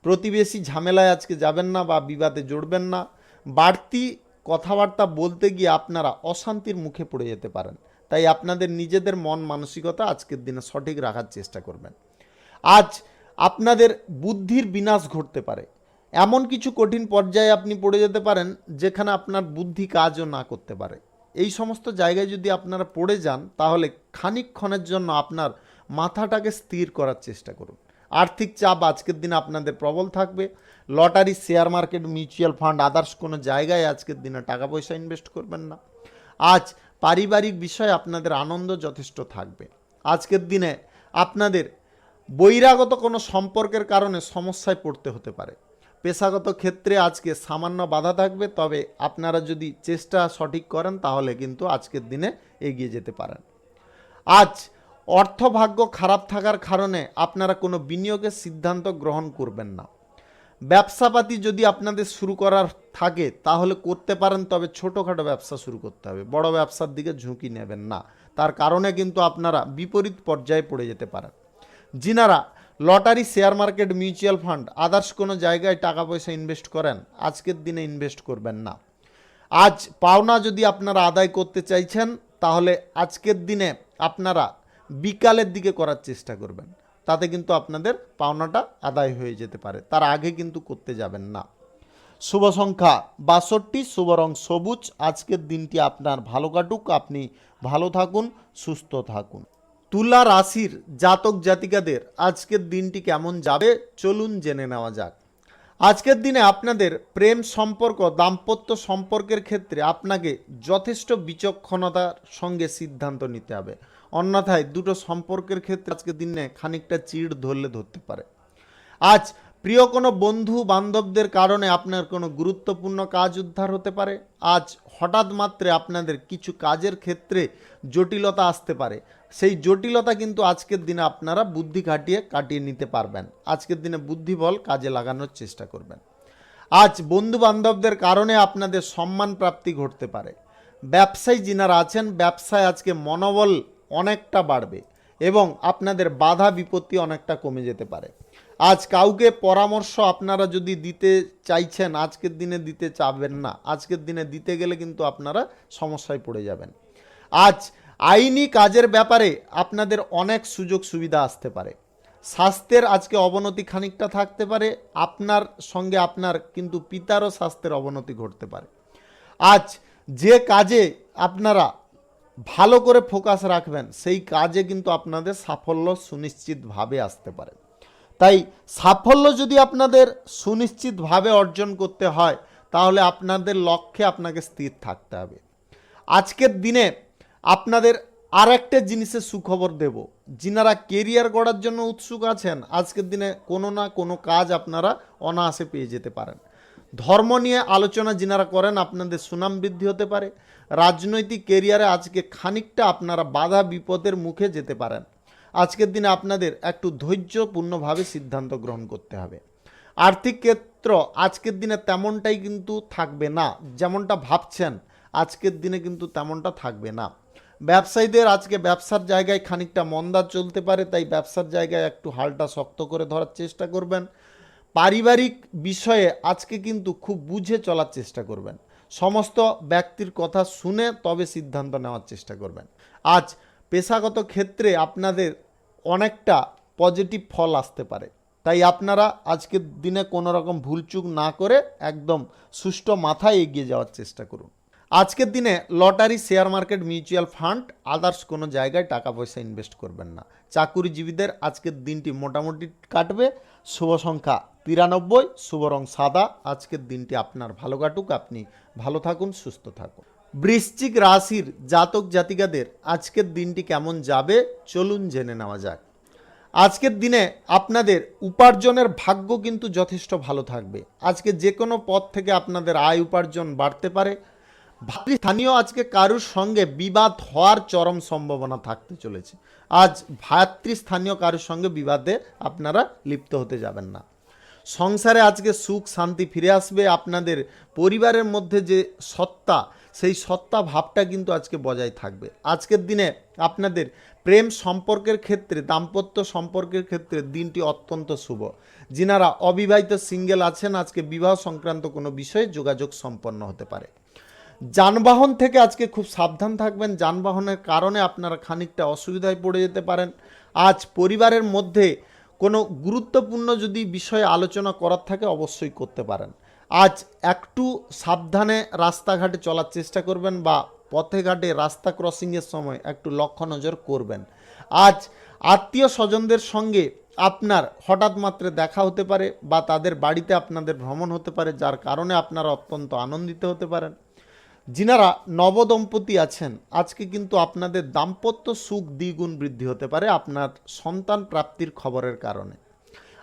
প্রতিবেশী ঝামেলায় আজকে যাবেন না বা বিবাদে জড়বেন না। বাড়তি কথাবার্তা বলতে গিয়ে আপনারা অশান্তির মুখে পড়ে যেতে পারেন। তাই আপনাদের নিজেদের মন মানসিকতা আজকের দিনে সঠিক রাখার চেষ্টা করবেন। আজ আপনাদের বুদ্ধির বিনাশ ঘটতে পারে। এমন কিছু কঠিন পর্যায়ে আপনি পড়ে যেতে পারেন যেখানে আপনার বুদ্ধি কাজও না করতে পারে। এই সমস্ত জায়গায় যদি আপনারা পড়ে যান তাহলে খানিকক্ষণের জন্য আপনার মাথাটাকে স্থির করার চেষ্টা করুন। আর্থিক চাপ আজকের দিনে আপনাদের প্রবল থাকবে। Lottery, share market, mutual fund, others কোনো জায়গায় আজকের দিনে টাকা পয়সা ইনভেস্ট করবেন না। আজ পারিবারিক বিষয়ে আপনাদের আনন্দ যথেষ্ট থাকবে। আজকের দিনে আপনাদের বহিরাগত কোনো সম্পর্কের কারণে সমস্যায় পড়তে হতে পারে। পেশাগত ক্ষেত্রে আজকে সামান্য বাধা থাকবে, তবে আপনারা যদি চেষ্টা সঠিক করেন তাহলে কিন্তু আজকের দিনে এগিয়ে যেতে পারেন। আজ অর্থভাগ্য খারাপ থাকার কারণে আপনারা কোনো বিনিয়োগের সিদ্ধান্ত গ্রহণ করবেন না। ব্যবসাপাতি যদি আপনাদের শুরু করার থাকে তাহলে করতে পারেন, তবে ছোটোখাটো ব্যবসা শুরু করতে হবে, বড় ব্যবসার দিকে ঝুঁকি নেবেন না। তার কারণে কিন্তু আপনারা বিপরীত পর্যায়ে পড়ে যেতে পারেন। যিনারা lottery, share market, mutual fund, others কোনো জায়গায় টাকা পয়সা ইনভেস্ট করেন আজকের দিনে ইনভেস্ট করবেন না। আজ পাওনা যদি আপনারা আদায় করতে চাইছেন তাহলে আজকের দিনে আপনারা বিকালের দিকে করার চেষ্টা করবেন, তাতে কিন্তু আপনাদের পাওনাটা আদায় হয়ে যেতে পারে। তার আগে কিন্তু করতে যাবেন না। শুভ সংখ্যা 62, শুভ রং সবুজ। আজকের দিনটি আপনার ভালো কাটুক, আপনি ভালো থাকুন, সুস্থ থাকুন। তুলা রাশির জাতক জাতিকাদের আজকের দিনটি কেমন যাবে চলুন জেনে নেওয়া যাক। আজকের দিনে আপনাদের প্রেম সম্পর্ক, দাম্পত্য সম্পর্কের ক্ষেত্রে আপনাকে যথেষ্ট বিচক্ষণতার সঙ্গে সিদ্ধান্ত নিতে হবে, অন্যথায় দুটো সম্পর্কের ক্ষেত্রে আজকের দিনে খানিকটা চিড় ধরতে পারে। আজ প্রিয় কোনো বন্ধু বান্ধবদের কারণে আপনার কোনো গুরুত্বপূর্ণ কাজ উদ্ধার হতে পারে। আজ হঠাৎ মাত্রে আপনাদের কিছু কাজের ক্ষেত্রে জটিলতা আসতে পারে, সেই জটিলতা কিন্তু আজকের দিনে আপনারা বুদ্ধি কাটিয়ে নিতে পারবেন। আজকের দিনে বুদ্ধিবল কাজে লাগানোর চেষ্টা করবেন। আজ বন্ধু বান্ধবদের কারণে আপনাদের সম্মান প্রাপ্তি ঘটতে পারে। ব্যবসায়ী যিনারা আছেন, ব্যবসায় আজকে মনোবল অনেকটা বাড়বে এবং আপনাদের বাধা বিপত্তি অনেকটা কমে যেতে পারে। আজ কাউকে পরামর্শ আপনারা যদি দিতে চাইছেন, আজকের দিনে দিতে চাবেন না। আজকের দিনে দিতে গেলে কিন্তু আপনারা সমস্যায় পড়ে যাবেন। আজ আইনি কাজের ব্যাপারে আপনাদের অনেক সুযোগ সুবিধা আসতে পারে। স্বাস্থ্যের আজকে অবনতি খানিকটা থাকতে পারে, আপনার সঙ্গে আপনার কিন্তু পিতারও স্বাস্থ্যের অবনতি ঘটতে পারে। আজ যে কাজে আপনারা ভালো করে ফোকাস রাখবেন, সেই কাজে কিন্তু আপনাদের সাফল্য সুনিশ্চিতভাবে আসতে পারে। তাই সাফল্য যদি আপনাদের সুনিশ্চিতভাবে অর্জন করতে হয়, তাহলে আপনাদের লক্ষ্যে আপনাকে স্থির থাকতে হবে। আজকের দিনে আপনাদের আর একটা জিনিসের সুখবর দেব। যিনারা কেরিয়ার গড়ার জন্য উৎসুক আছেন, আজকের দিনে কোনো না কোনো কাজ আপনারা অনায়াসে পেয়ে যেতে পারেন। ধর্ম নিয়ে আলোচনা যিনারা করেন, আপনাদের সুনাম বৃদ্ধি হতে পারে। রাজনৈতিক কেরিয়ারে আজকে খানিকটা আপনারা বাধা বিপদের মুখে যেতে পারেন। আজকের দিনে আপনাদের একটু ধৈর্যপূর্ণভাবে সিদ্ধান্ত গ্রহণ করতে হবে। আর্থিক ক্ষেত্র আজকের দিনে তেমনটাই কিন্তু থাকবে না, যেমনটা ভাবছেন আজকের দিনে কিন্তু তেমনটা থাকবে না। ব্যবসায়ীদের আজকে ব্যবসার জায়গায় খানিকটা মন্দা চলতে পারে, তাই ব্যবসার জায়গায় একটু হালটা শক্ত করে ধরার চেষ্টা করবেন। পারিবারিক বিষয়ে আজকে কিন্তু খুব বুঝে চলার চেষ্টা করবেন। সমস্ত ব্যক্তির কথা শুনে তবে সিদ্ধান্ত নেওয়ার চেষ্টা করবেন। আজ পেশাগত ক্ষেত্রে আপনাদের অনেকটা পজিটিভ ফল আসতে পারে, তাই আপনারা আজকের দিনে কোনো রকম ভুলচুক না করে একদম সুষ্ঠু মাথায় এগিয়ে যাওয়ার চেষ্টা করুন। আজকের দিনে lottery, share market, mutual fund, others কোনো জায়গায় টাকা পয়সা ইনভেস্ট করবেন না। চাকুরিজীবীদের আজকের দিনটি মোটামুটি কাটবে। শুভ সংখ্যা 93, শুভ রং সাদা। আজকের দিনটি আপনার ভালো কাটুক, আপনি ভালো থাকুন, সুস্থ থাকুন। বৃশ্চিক রাশির জাতক জাতিকাদের আজকের দিনটি কেমন যাবে চলুন জেনে নেওয়া যাক। আজকের দিনে আপনাদের উপার্জনের ভাগ্য কিন্তু যথেষ্ট ভালো থাকবে। আজকে যে কোনো পথ থেকে আপনাদের আয় উপার্জন বাড়তে পারে। স্থানীয় আজকে কারুর সঙ্গে বিবাদ হওয়ার চরম সম্ভাবনা থাকতে চলেছে। আজ ভাতৃস্থানীয় কারুর সঙ্গে বিবাদে আপনারা লিপ্ত হতে যাবেন না। সংসারে আজকে সুখ শান্তি ফিরে আসবে। আপনাদের পরিবারের মধ্যে যে সত্তা, সেই সত্তা ভাবটা কিন্তু আজকে বজায় থাকবে। আজকের দিনে আপনাদের প্রেম সম্পর্কের ক্ষেত্রে, দাম্পত্য সম্পর্কের ক্ষেত্রে দিনটি অত্যন্ত শুভ। যিনারা অবিবাহিত সিঙ্গেল আছেন, আজকে বিবাহ সংক্রান্ত কোনো বিষয়ে যোগাযোগ সম্পন্ন হতে পারে। যানবাহন থেকে আজকে খুব সাবধান থাকবেন। যানবাহনের কারণে আপনারা খানিকটা অসুবিধায় পড়ে যেতে পারেন। আজ পরিবারের মধ্যে কোনো গুরুত্বপূর্ণ যদি বিষয়ে আলোচনা করার থাকে অবশ্যই করতে পারেন। আজ একটু সাবধানে রাস্তাঘাটে চলার চেষ্টা করবেন বা পথে ঘাটে রাস্তা ক্রসিংয়ের সময় একটু লক্ষ্য নজর করবেন। আজ আত্মীয় স্বজনদের সঙ্গে আপনার হঠাৎ মাত্রে দেখা হতে পারে বা তাদের বাড়িতে আপনাদের ভ্রমণ হতে পারে, যার কারণে আপনারা অত্যন্ত আনন্দিত হতে পারেন। যিনারা নবদম্পতি আছেন, আজকে কিন্তু আপনাদের দাম্পত্য সুখ দ্বিগুণ বৃদ্ধি হতে পারে আপনার সন্তান প্রাপ্তির খবরের কারণে।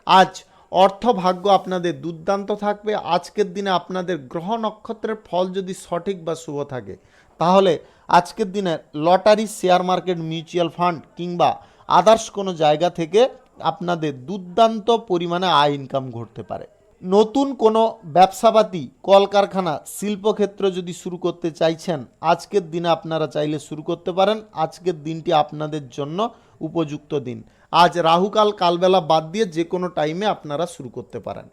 আজ অর্থ ভাগ্য আপনাদের দুর্দান্ত থাকবে। আজকের দিনে আপনাদের গ্রহ নক্ষত্রের ফল যদি সঠিক বা শুভ থাকে, তাহলে আজকের দিনে lottery, share market, mutual fund কিংবা আদার্স কোনো জায়গা থেকে আপনাদের দুর্দান্ত পরিমাণে আয় ইনকাম ঘটতে পারে। নতুন কোনো ব্যবসাপাতি, কলকারখানা, শিল্পক্ষেত্র যদি শুরু করতে চাইছেন, আজকের দিনে আপনারা চাইলে শুরু করতে পারেন। আজকের দিনটি আপনাদের জন্য উপযুক্ত দিন। আজ রাহুকাল, কালবেলা বাদ দিয়ে যে কোনো টাইমে আপনারা শুরু করতে পারেন।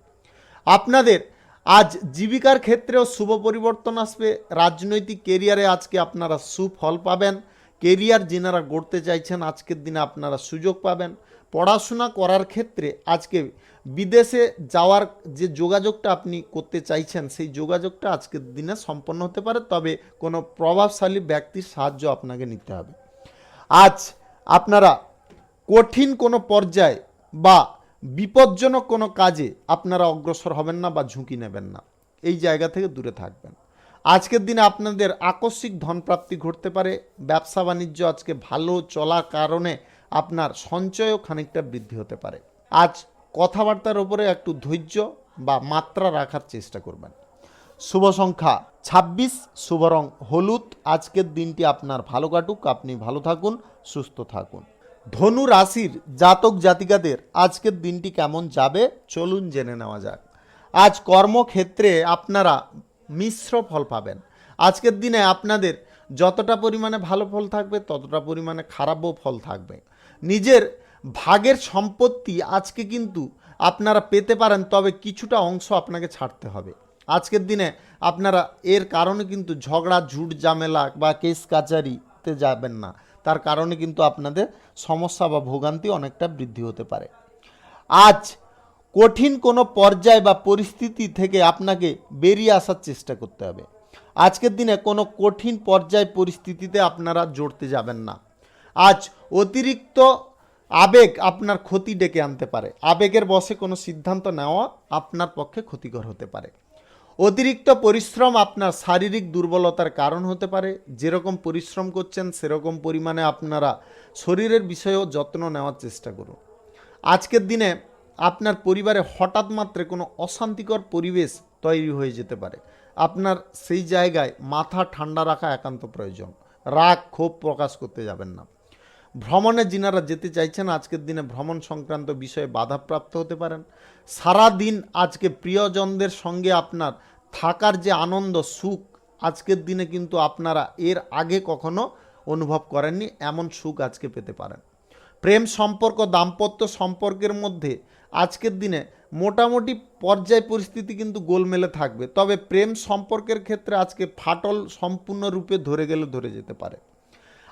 আপনাদের আজ জীবিকার ক্ষেত্রেও শুভ পরিবর্তন আসবে। রাজনৈতিক কেরিয়ারে আজকে আপনারা সুফল পাবেন। কেরিয়ার যিনারা গড়তে চাইছেন, আজকের দিনে আপনারা সুযোগ পাবেন। পড়াশোনা করার ক্ষেত্রে আজকে বিদেশে যাওয়ার যে যোগাযোগটা আপনি করতে চাইছেন, সেই যোগাযোগটা আজকের দিনে সম্পন্ন হতে পারে, তবে কোনো প্রভাবশালী ব্যক্তির সাহায্য আপনাকে নিতে হবে। আজ আপনারা কঠিন কোনো পর্যায়ে বা বিপজ্জনক কোনো কাজে আপনারা অগ্রসর হবেন না বা ঝুঁকি নেবেন না, এই জায়গা থেকে দূরে থাকবেন। আজকের দিনে আপনাদের আকস্মিক ধনপ্রাপ্তি ঘটতে পারে। ব্যবসা বাণিজ্য আজকে ভালো চলার কারণে আপনার সঞ্চয়ও খানিকটা বৃদ্ধি হতে পারে। আজ কথাবার্তার উপরে একটু ধৈর্য বা মাত্রা রাখার চেষ্টা করবেন। শুভ সংখ্যা 26, শুভ রং হলুদ। আজকের দিনটি আপনার ভালো কাটুক, আপনি ভালো থাকুন, সুস্থ থাকুন। ধনু রাশির জাতক জাতিকাদের আজকের দিনটি কেমন যাবে চলুন জেনে নেওয়া যাক। আজ কর্মক্ষেত্রে আপনারা মিশ্র ফল পাবেন। আজকের দিনে আপনাদের যতটা পরিমাণে ভালো ফল থাকবে ততটা পরিমাণে খারাপও ফল থাকবে। নিজের ভাগের সম্পত্তি আজকে কিন্তু আপনারা পেতে পারেন, তবে কিছুটা অংশ আপনাকে ছাড়তে হবে। আজকের দিনে আপনারা এর কারণে কিন্তু ঝগড়া ঝুট ঝামেলা বা কেস কাচারিতে যাবেন না, তার কারণে কিন্তু আপনাদের সমস্যা বা ভোগান্তি অনেকটা বৃদ্ধি হতে পারে। আজ কঠিন কোনো পর্যায় বা পরিস্থিতি থেকে আপনাকে বেরিয়ে আসার চেষ্টা করতে হবে। আজকের দিনে কোনো কঠিন পর্যায় পরিস্থিতিতে আপনারা জড়তে যাবেন না। আজ অতিরিক্ত আবেগ আপনার ক্ষতি ডেকে আনতে পারে। আবেগের বশে কোনো সিদ্ধান্ত নেওয়া আপনার পক্ষে ক্ষতিকর হতে পারে। অতিরিক্ত পরিশ্রম আপনার শারীরিক দুর্বলতার কারণ হতে পারে। যেরকম পরিশ্রম করছেন সেরকম পরিমাণে আপনারা শরীরের বিষয়েও যত্ন নেওয়ার চেষ্টা করুন। আজকের দিনে আপনার পরিবারে হঠাৎ মাত্রে কোনো অশান্তিকর পরিবেশ তৈরি হয়ে যেতে পারে। আপনার সেই জায়গায় মাথা ঠান্ডা রাখা একান্ত প্রয়োজন। রাগ ক্ষোভ প্রকাশ করতে যাবেন না। ভ্রমণে যিনারা যেতে চাইছেন আজকের দিনে ভ্রমণ সংক্রান্ত বিষয়ে বাধাপ্রাপ্ত হতে পারেন। সারা দিন আজকে প্রিয়জনদের সঙ্গে আপনার থাকার যে আনন্দ সুখ আজকের দিনে কিন্তু আপনারা এর আগে কখনো অনুভব করেননি, এমন সুখ আজকে পেতে পারেন। প্রেম সম্পর্ক দাম্পত্য সম্পর্কের মধ্যে আজকের দিনে মোটামুটি পর্যায় পরিস্থিতি কিন্তু গোলমেলে থাকবে, তবে প্রেম সম্পর্কের ক্ষেত্রে আজকে ফাটল সম্পূর্ণরূপে ধরে গেলে ধরে যেতে পারে।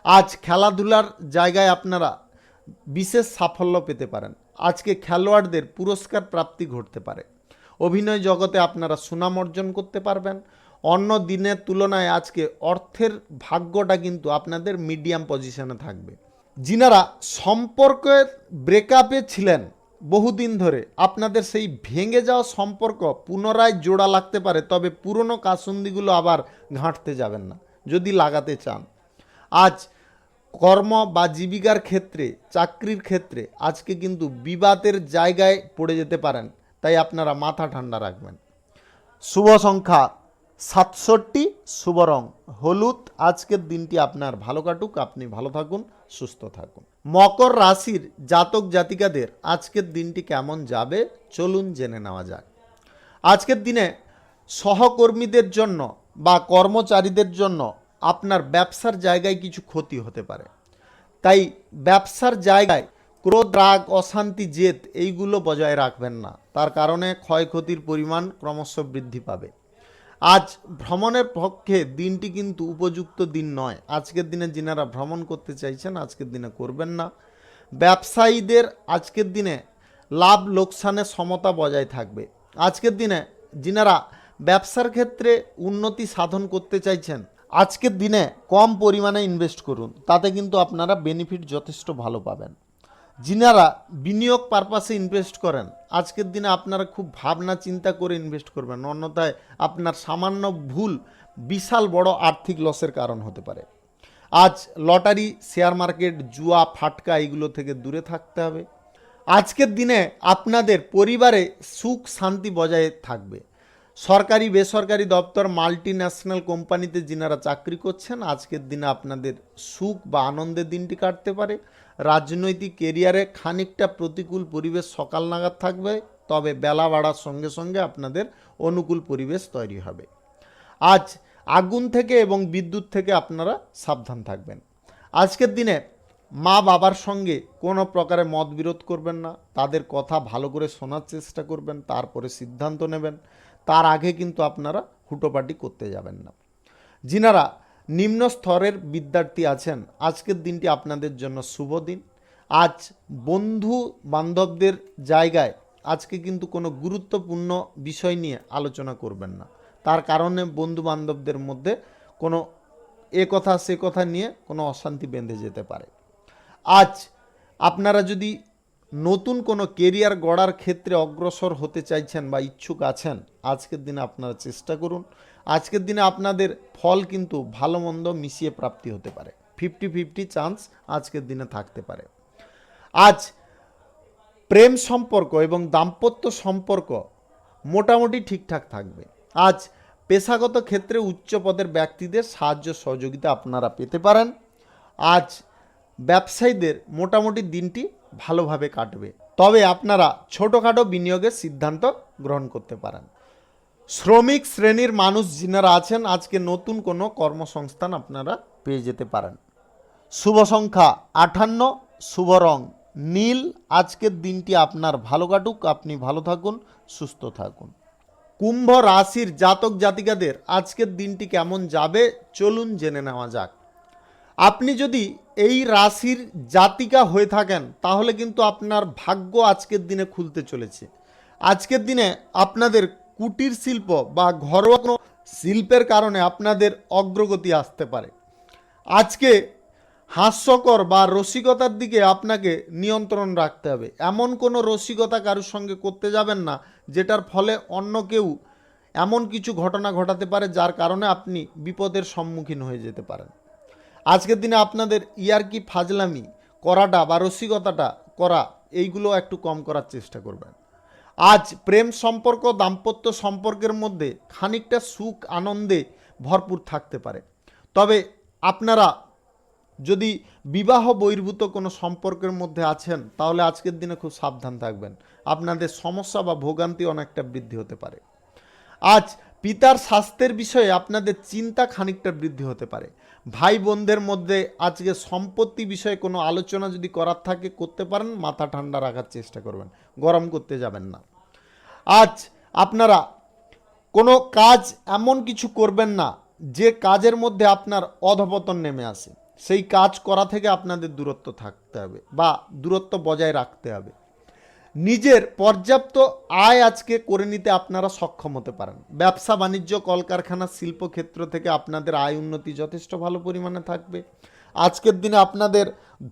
আজ খেলাধুলার জায়গায় আপনারা বিশেষ সাফল্য পেতে পারেন। আজকে খেলোয়াড়দের পুরস্কার প্রাপ্তি ঘটতে পারে। অভিনয় জগতে আপনারা সুনাম অর্জন করতে পারবেন। অন্য দিনের তুলনায় আজকে অর্থের ভাগ্যটা কিন্তু আপনাদের মিডিয়াম পজিশনে থাকবে। যিনারা সম্পর্কের ব্রেকআপে ছিলেন বহুদিন ধরে, আপনাদের সেই ভেঙে যাওয়া সম্পর্ক পুনরায় জোড়া লাগতে পারে, তবে পুরনো কাসুন্দিগুলো আবার ঘাঁটতে যাবেন না যদি লাগাতে চান। আজ কর্ম বা জীবিকার ক্ষেত্রে চাকরির ক্ষেত্রে আজকে কিন্তু বিবাদের জায়গায় পড়ে যেতে পারেন, তাই আপনারা মাথা ঠান্ডা রাখবেন। শুভ সংখ্যা 67, শুভ রং হলুদ। আজকের দিনটি আপনার ভালো কাটুক, আপনি ভালো থাকুন, সুস্থ থাকুন। মকর রাশির জাতক জাতিকাদের আজকের দিনটি কেমন যাবে চলুন জেনে নেওয়া যাক। আজকের দিনে সহকর্মীদের জন্য বা কর্মচারীদের জন্য আপনার ব্যবসার জায়গায় কিছু ক্ষতি হতে পারে, তাই ব্যবসার জায়গায় ক্রোধ রাগ অশান্তি জেদ এইগুলো বজায় রাখবেন না, তার কারণে ক্ষয়ক্ষতির পরিমাণ ক্রমশ বৃদ্ধি পাবে। আজ ভ্রমণের পক্ষে দিনটি কিন্তু উপযুক্ত দিন নয়। আজকের দিনে যিনারা ভ্রমণ করতে চাইছেন আজকের দিনে করবেন না। ব্যবসায়ীদের আজকের দিনে লাভ লোকসানের সমতা বজায় থাকবে। আজকের দিনে যিনারা ব্যবসার ক্ষেত্রে উন্নতি সাধন করতে চাইছেন আজকের দিনে কম পরিমাণে ইনভেস্ট করুন, তাতে কিন্তু আপনারা বেনিফিট যথেষ্ট ভালো পাবেন। যিনারা বিনিয়োগ পারপাসে ইনভেস্ট করেন আজকের দিনে আপনারা খুব ভাবনা চিন্তা করে ইনভেস্ট করবেন, অন্যথায় আপনার সামান্য ভুল বিশাল বড় আর্থিক লসের কারণ হতে পারে। আজ লটারি শেয়ার মার্কেট জুয়া ফাটকা এগুলো থেকে দূরে থাকতে হবে। আজকের দিনে আপনাদের পরিবারে সুখ শান্তি বজায় থাকবে। সরকারি বেসরকারি দপ্তর মাল্টি ন্যাশনাল কোম্পানিতে যিনারা চাকরি করছেন আজকের দিনে আপনাদের সুখ বা আনন্দের দিনটি কাটতে পারে। রাজনৈতিক কেরিয়ারে খানিকটা প্রতিকূল পরিবেশ সকাল নাগাদ থাকবে, তবে বেলা বাড়ার সঙ্গে সঙ্গে আপনাদের অনুকূল পরিবেশ তৈরি হবে। আজ আগুন থেকে এবং বিদ্যুৎ থেকে আপনারা সাবধান থাকবেন। আজকের দিনে মা বাবার সঙ্গে কোনো প্রকারে মতবিরোধ করবেন না, তাদের কথা ভালো করে শোনার চেষ্টা করবেন, তারপরে সিদ্ধান্ত নেবেন। তার আগে কিন্তু আপনারা হুটোপাটি করতে যাবেন না। যিনারা নিম্ন স্তরের বিদ্যার্থী আছেন আজকের দিনটি আপনাদের জন্য শুভ দিন। আজ বন্ধু বান্ধবদের জায়গায় আজকে কিন্তু কোনো গুরুত্বপূর্ণ বিষয় নিয়ে আলোচনা করবেন না, তার কারণে বন্ধু বান্ধবদের মধ্যে কোনো এ কথা সে কথা নিয়ে কোনো অশান্তি বেঁধে যেতে পারে। আজ আপনারা যদি নতুন কোনো কেরিয়ার গড়ার ক্ষেত্রে অগ্রসর হতে চাইছেন বা ইচ্ছুক আছেন আজকের দিনে আপনারা চেষ্টা করুন। আজকের দিনে আপনাদের ফল কিন্তু ভালো মন্দ মিশিয়ে প্রাপ্তি হতে পারে। 50-50 চান্স আজকের দিনে থাকতে পারে। আজ প্রেম সম্পর্ক এবং দাম্পত্য সম্পর্ক মোটামুটি ঠিকঠাক থাকবে। আজ পেশাগত ক্ষেত্রে উচ্চ পদের ব্যক্তিদের সাহায্য সহযোগিতা আপনারা পেতে পারেন। আজ ব্যবসায়ীদের মোটামুটি দিনটি ভালোভাবে কাটবে, তবে আপনারা ছোটোখাটো বিনিয়োগের সিদ্ধান্ত গ্রহণ করতে পারেন। শ্রমিক শ্রেণীর মানুষ যিনারা আছেন আজকে নতুন কোনো কর্মসংস্থান আপনারা পেয়ে যেতে পারেন। শুভ সংখ্যা 58, শুভ রং নীল। আজকের দিনটি আপনার ভালো কাটুক, আপনি ভালো থাকুন, সুস্থ থাকুন। কুম্ভ রাশির জাতক জাতিকাদের আজকের দিনটি কেমন যাবে চলুন জেনে নেওয়া যাক। আপনি যদি এই রাশির জাতিকা হয়ে থাকেন তাহলে কিন্তু আপনার ভাগ্য আজকের দিনে খুলতে চলেছে। আজকের দিনে আপনাদের কুটির শিল্প বা ঘরোয়া কোনো শিল্পের কারণে আপনাদের অগ্রগতি আসতে পারে। আজকে হাস্যকর বা রসিকতার দিকে আপনাকে নিয়ন্ত্রণ রাখতে হবে। এমন কোনো রসিকতা কারোর সঙ্গে করতে যাবেন না যেটার ফলে অন্য কেউ এমন কিছু ঘটনা ঘটাতে পারে যার কারণে আপনি বিপদের সম্মুখীন হয়ে যেতে পারেন। আজকের দিনে আপনাদের ইয়ার্কি ফাজলামি করাটা বা রসিকতাটা করা এইগুলো একটু কম করার চেষ্টা করবেন। আজ প্রেম সম্পর্ক দাম্পত্য সম্পর্কের মধ্যে খানিকটা সুখ আনন্দে ভরপুর থাকতে পারে। তবে আপনারা যদি বিবাহ বহির্ভূত কোনো সম্পর্কের মধ্যে আছেন তাহলে আজকের দিনে খুব সাবধান থাকবেন, আপনাদের সমস্যা বা ভোগান্তি অনেকটা বৃদ্ধি হতে পারে। আজ পিতার স্বাস্থ্যের বিষয়ে আপনাদের চিন্তা খানিকটা বৃদ্ধি হতে পারে। ভাই বোনদের মধ্যে আজকে সম্পত্তি বিষয়ে কোনো আলোচনা যদি করার থাকে করতে পারেন, মাথা ঠান্ডা রাখার চেষ্টা করবেন, গরম করতে যাবেন না। আজ আপনারা কোনো কাজ এমন কিছু করবেন না যে কাজের মধ্যে আপনার অধপতন নেমে আসে। সেই কাজ করা থেকে আপনাদের দূরত্ব থাকতে হবে বা দূরত্ব বজায় রাখতে হবে। নিজের পর্যাপ্ত আয় আজকে করে নিতে আপনারা সক্ষম হতে পারেন। ব্যবসা বাণিজ্য কলকারখানা শিল্পক্ষেত্র থেকে আপনাদের আয় উন্নতি যথেষ্ট ভালো পরিমাণে থাকবে। আজকের দিনে আপনাদের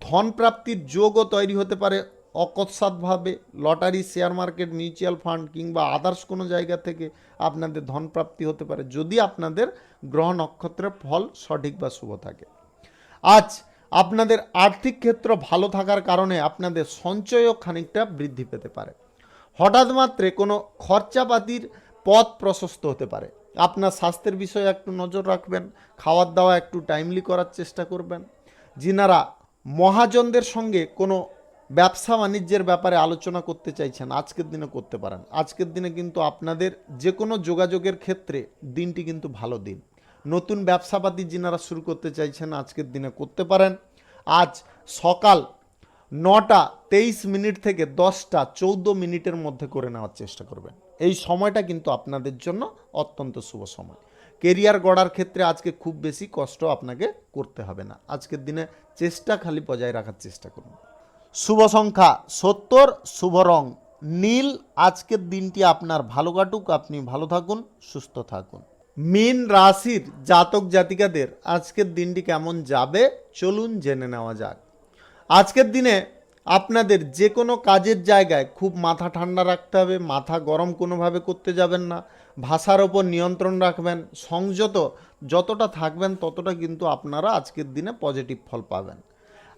ধন প্রাপ্তির যোগও তৈরি হতে পারে অকস্মাৎভাবে। Lottery, share market, mutual fund কিংবা আদার্স কোনো জায়গা থেকে আপনাদের ধন প্রাপ্তি হতে পারে যদি আপনাদের গ্রহ নক্ষত্রের ফল সঠিক বা শুভ থাকে। আজ আপনাদের আর্থিক ক্ষেত্র ভালো থাকার কারণে আপনাদের সঞ্চয়ও খানিকটা বৃদ্ধি পেতে পারে। হঠাৎ মাত্রে কোনো খরচাপাতির পথ প্রশস্ত হতে পারে। আপনার স্বাস্থ্যের বিষয়ে একটু নজর রাখবেন, খাওয়ার দাওয়া একটু টাইমলি করার চেষ্টা করবেন। যিনারা মহাজনদের সঙ্গে কোনো ব্যবসা বাণিজ্যের ব্যাপারে আলোচনা করতে চাইছেন আজকের দিনে করতে পারেন। আজকের দিনে কিন্তু আপনাদের যে কোনো যোগাযোগের ক্ষেত্রে দিনটি কিন্তু ভালো দিন। নতুন ব্যবসাপাতি যিনারা শুরু করতে চাইছেন আজকের দিনে করতে পারেন। আজ সকাল 9টা 23 মিনিট থেকে 10টা 14 মিনিটের মধ্যে করে নেওয়ার চেষ্টা করবেন। এই সময়টা কিন্তু আপনাদের জন্য অত্যন্ত শুভ সময়। কেরিয়ার গড়ার ক্ষেত্রে আজকে খুব বেশি কষ্ট আপনাকে করতে হবে না। আজকের দিনে চেষ্টা খালি বজায় রাখার চেষ্টা করুন। শুভ সংখ্যা 70, শুভ রং নীল। আজকের দিনটি আপনার ভালো কাটুক, আপনি ভালো থাকুন, সুস্থ থাকুন। মীন রাশির জাতক জাতিকাদের আজকের দিনটি কেমন যাবে চলুন জেনে নেওয়া যাক। আজকের দিনে আপনাদের যে কোনো কাজের জায়গায় খুব মাথা ঠান্ডা রাখতে হবে, মাথা গরম কোনোভাবে করতে যাবেন না, ভাষার ওপর নিয়ন্ত্রণ রাখবেন, সংযত যতটা থাকবেন ততটা কিন্তু আপনারা আজকের দিনে পজিটিভ ফল পাবেন।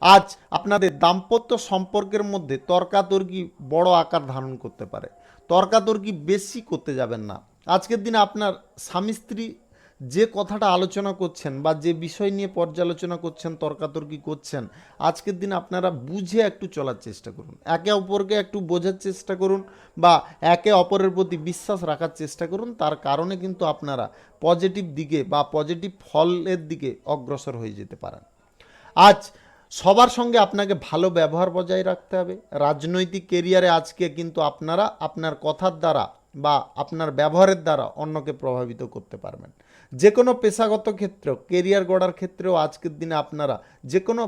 আজ আপনাদের দাম্পত্য সম্পর্কের মধ্যে তর্কাতর্কি বড় আকার ধারণ করতে পারে। তর্কাতর্কি বেশি করতে যাবেন না। আজকের দিনে আপনার স্বামী স্ত্রী যে কথাটা আলোচনা করছেন বা যে বিষয় নিয়ে পর্যালোচনা করছেন, তর্কাতর্কি করছেন, আজকের দিনে আপনারা বুঝে একটু চলার চেষ্টা করুন, একে অপরকে একটু বোঝার চেষ্টা করুন বা একে অপরের প্রতি বিশ্বাস রাখার চেষ্টা করুন। তার কারণে কিন্তু আপনারা পজিটিভ দিকে বা পজিটিভ ফলের দিকে অগ্রসর হয়ে যেতে পারেন। আজ সবার সঙ্গে আপনাকে ভালো ব্যবহার বজায় রাখতে হবে। রাজনৈতিক কেরিয়ারে আজকে কিন্তু আপনারা আপনার কথার দ্বারা বা আপনার ব্যবহারের দ্বারা অন্যকে প্রভাবিত করতে পারবেন। যে কোনো পেশাগত ক্ষেত্রেও কেরিয়ার গড়ার ক্ষেত্রেও আজকের দিনে আপনারা যে কোনো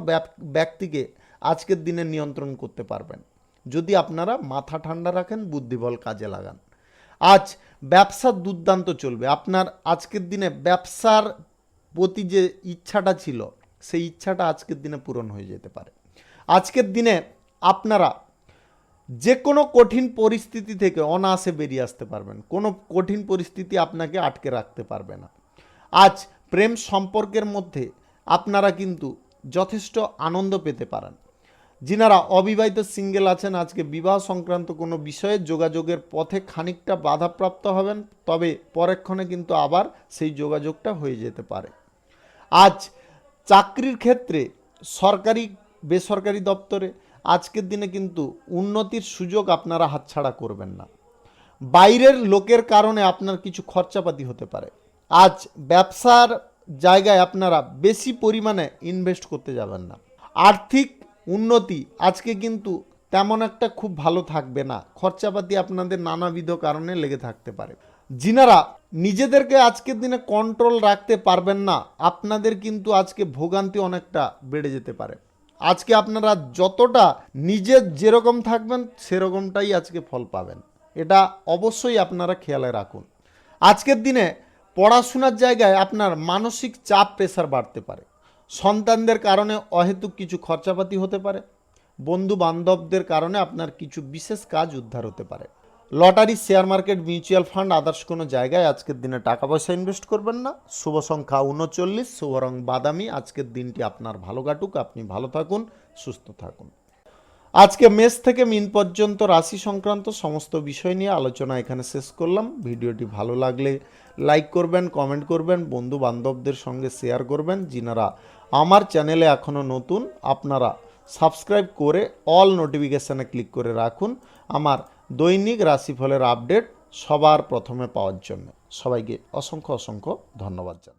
ব্যক্তিকে আজকের দিনে নিয়ন্ত্রণ করতে পারবেন যদি আপনারা মাথা ঠান্ডা রাখেন, বুদ্ধিবল কাজে লাগান। আজ ব্যবসা দুর্দান্ত চলবে। আপনার আজকের দিনে ব্যবসার প্রতি যে ইচ্ছাটা ছিল সেই ইচ্ছাটা আজকের দিনে পূরণ হয়ে যেতে পারে। আজকের দিনে আপনারা যে কোনো কঠিন পরিস্থিতি থেকে অনায়াসে বেরিয়ে আসতে পারবেন। কোনো কঠিন পরিস্থিতি আপনাকে আটকে রাখতে পারবে না। আজ প্রেম সম্পর্কের মধ্যে আপনারা কিন্তু যথেষ্ট আনন্দ পেতে পারেন। যিনারা অবিবাহিত সিঙ্গেল আছেন আজকে বিবাহ সংক্রান্ত কোনো বিষয়ে যোগাযোগের পথে খানিকটা বাধাপ্রাপ্ত হবেন, তবে পরক্ষণে কিন্তু আবার সেই যোগাযোগটা হয়ে যেতে পারে। আজ চাকরির ক্ষেত্রে সরকারি বেসরকারি দপ্তরে আজকের দিনে কিন্তু উন্নতির সুযোগ আপনারা হাতছাড়া করবেন না। বাইরের লোকের কারণে আপনার কিছু খরচাপাতি হতে পারে। আজ ব্যবসার জায়গায় আপনারা বেশি পরিমাণে ইনভেস্ট করতে যাবেন না। আর্থিক উন্নতি আজকে কিন্তু তেমন একটা খুব ভালো থাকবে না, খরচাপাতি আপনাদের নানাবিধ কারণে লেগে থাকতে পারে। যিনারা নিজেদেরকে আজকের দিনে কন্ট্রোল রাখতে পারবেন না, আপনাদের কিন্তু আজকে ভোগান্তি অনেকটা বেড়ে যেতে পারে। আজকে আপনারা যতটা নিজে যেরকম থাকবেন সেরকমটাই আজকে ফল পাবেন, এটা অবশ্যই আপনারা খেয়ালে রাখুন। আজকের দিনে পড়াশোনার জায়গায় আপনার মানসিক চাপ প্রেসার বাড়তে পারে। সন্তানদের কারণে অহেতুক কিছু খরচাপাতি হতে পারে। বন্ধু বান্ধবদের কারণে আপনার কিছু বিশেষ কাজ উদ্ধার হতে পারে। Lottery, share market, mutual fund, others কোনো জায়গায় আজকের দিনে টাকা পয়সা ইনভেস্ট করবেন না। শুভ সংখ্যা 39, শুভ রং বাদামি। আজকের দিনটি আপনার ভালো কাটুক, আপনি ভালো থাকুন, সুস্থ থাকুন। আজকে মেষ থেকে মিন পর্যন্ত রাশি সংক্রান্ত সমস্ত বিষয় নিয়ে আলোচনা এখানে শেষ করলাম। ভিডিওটি ভালো লাগলে লাইক করবেন, কমেন্ট করবেন, বন্ধু বান্ধবদের সঙ্গে শেয়ার করবেন। যিনারা আমার চ্যানেলে এখনও নতুন, আপনারা সাবস্ক্রাইব করে অল নোটিফিকেশানে ক্লিক করে রাখুন আমার দৈনিক রাশিফলের আপডেট সবার প্রথমে পাওয়ার জন্য। সবাইকে অসংখ্য অসংখ্য ধন্যবাদ জানাই।